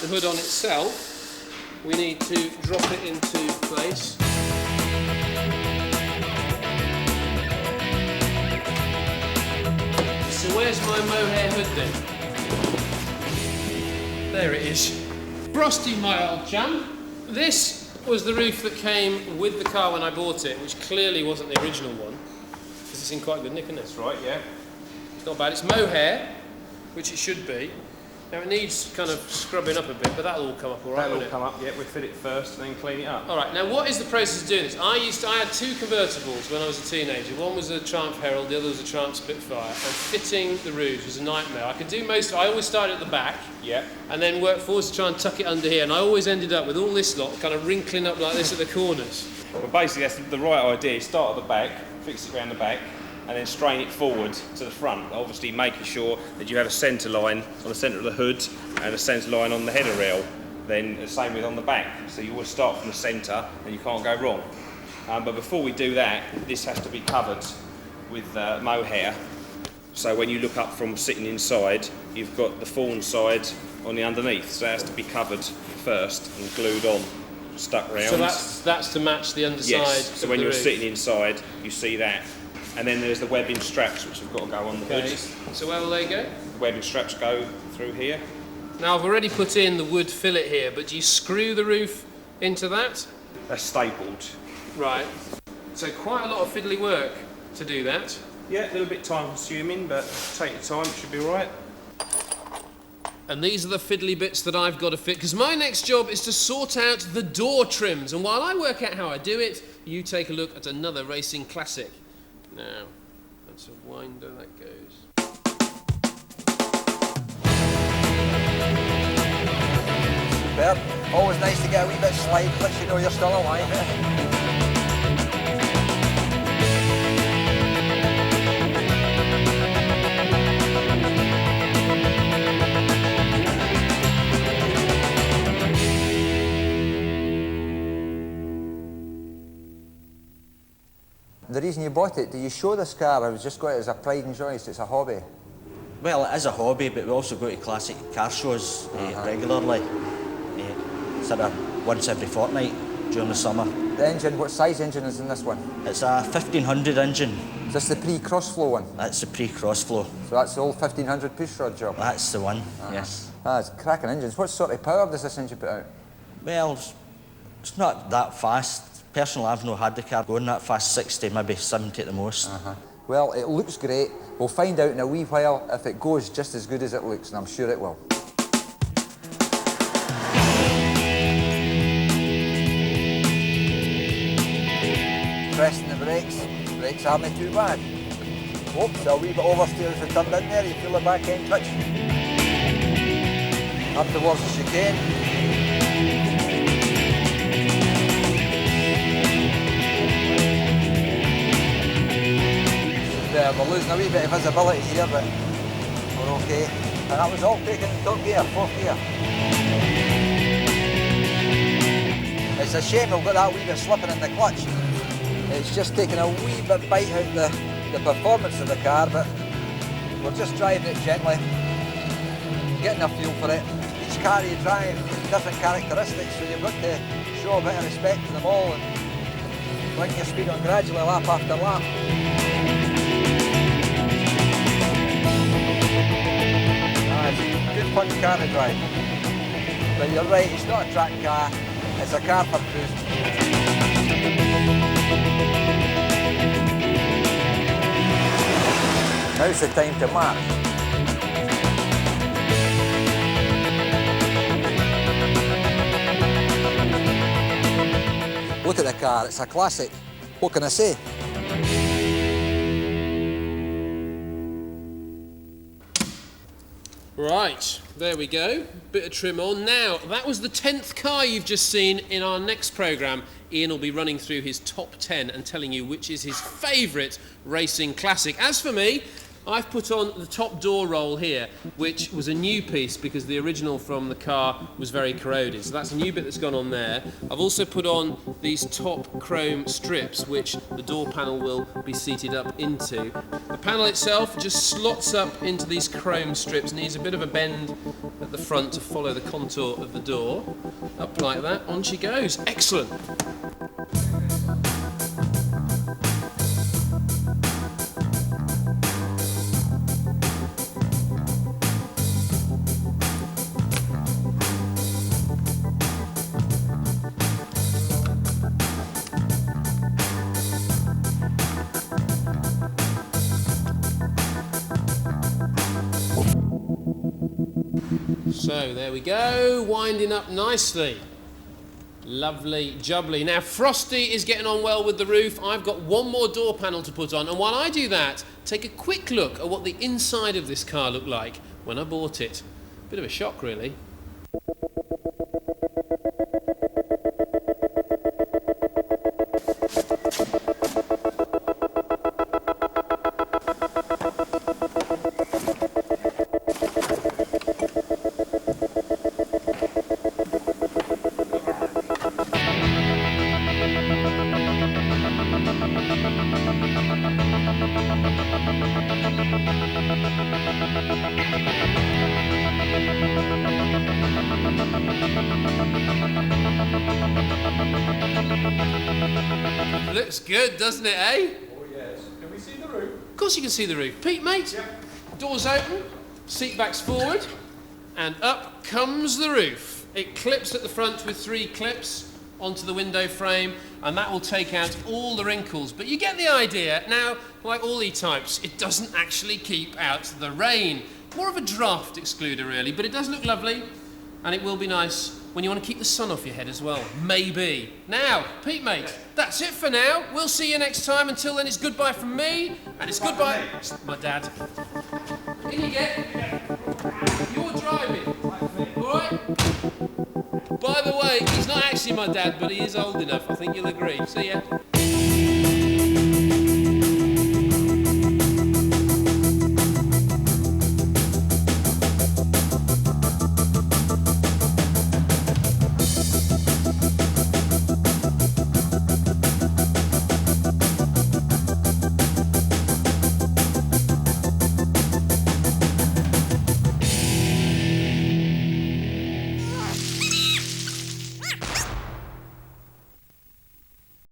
the hood on itself, we need to drop it into place. So where's my mohair hood then? There it is. Frosty, my old chum. This was the roof that came with the car when I bought it, which clearly wasn't the original one. This is in quite good nick, isn't it? That's right, yeah. It's not bad. It's mohair, which it should be. Now it needs kind of scrubbing up a bit, but that'll all come up all right, That'll won't it? come up, yeah. We fit it first and then clean it up. All right. Now, what is the process of doing this? I had two convertibles when I was a teenager. One was a Triumph Herald, the other was a Triumph Spitfire. And fitting the roofs was a nightmare. I could do most. I always started at the back, yeah, and then worked forwards to try and tuck it under here. And I always ended up with all this lot kind of wrinkling up like this at the corners. Well, basically, that's the right idea. Start at the back, fix it around the back, and then strain it forward to the front, obviously making sure that you have a centre line on the centre of the hood and a centre line on the header rail. Then the same with on the back, so you always start from the centre and you can't go wrong. But before we do that, this has to be covered with mohair, so when you look up from sitting inside, you've got the fawn side on the underneath, so it has to be covered first and glued on, stuck round. So that's to match the underside. Yes, so when you're roof. sitting inside, you see that. And then there's the webbing straps, which have got to go on the hood. So where will they go? The webbing straps go through here. Now I've already put in the wood fillet here, but do you screw the roof into that? That's stapled. Right. So quite a lot of fiddly work to do that. Yeah, a little bit time consuming, but take your time, it should be all right. And these are the fiddly bits that I've got to fit, because my next job is to sort out the door trims. And while I work out how I do it, you take a look at another racing classic. Now, that's a winder that goes. Superb. Always nice to get a wee bit slide, lets you know you're still alive. The reason you bought it, do you show this car, or was just got it as a pride and joy, so it's a hobby? Well, it is a hobby, but we also go to classic car shows regularly, sort of once every fortnight during the summer. The engine, what size engine is in this one? It's a 1500 engine. Is this the pre-crossflow one? That's the pre-crossflow. So that's the old 1500 pushrod job? That's the one, yes. Ah, it's cracking engines. What sort of power does this engine put out? Well, it's not that fast. Personally, I've not had the car going that fast, 60, maybe 70 at the most. Well, it looks great. We'll find out in a wee while if it goes just as good as it looks, and I'm sure it will. Pressing the brakes. Brakes aren't too bad. Oops, a wee bit oversteer as we turned in there. You feel the back end touch. Up towards the chicane. We're losing a wee bit of visibility here, but we're okay. And that was all taken in top gear, fourth gear. It's a shame we've got that wee bit slipping in the clutch. It's just taking a wee bit bite out the performance of the car, but we're just driving it gently, getting a feel for it. Each car you drive has different characteristics, so you've got to show a bit of respect to them all and bring your speed on gradually, lap after lap. It's a good fun car to drive. But you're right, it's not a track car, it's a car for cruising. Now's the time to mark. Look at the car, it's a classic. What can I say? Right, there we go. Bit of trim on. Now, that was the 10th car you've just seen. In our next programme, Ian will be running through his top 10 and telling you which is his favourite racing classic. As for me, I've put on the top door roll here, which was a new piece because the original from the car was very corroded. So that's a new bit that's gone on there. I've also put on these top chrome strips, which the door panel will be seated up into. The panel itself just slots up into these chrome strips, needs a bit of a bend at the front to follow the contour of the door. Up like that, on she goes. Excellent. So there we go, winding up nicely. Lovely jubbly. Now Frosty is getting on well with the roof. I've got one more door panel to put on, and while I do that, take a quick look at what the inside of this car looked like when I bought it. Bit of a shock, really. Looks good, doesn't it, eh? Oh yes. Can we see the roof? Of course you can see the roof. Pete, mate? Yeah. Doors open, seat backs forward, and up comes the roof. It clips at the front with 3 clips onto the window frame, and that will take out all the wrinkles. But you get the idea. Now, like all E-types, it doesn't actually keep out the rain. More of a draft excluder, really, but it does look lovely, and it will be nice when you want to keep the sun off your head as well. Maybe. Now, Pete, mate, that's it for now. We'll see you next time. Until then, it's goodbye from me, and it's goodbye... My dad. In you get. You're driving. All right? By the way, he's not actually my dad, but he is old enough. I think you'll agree. See ya.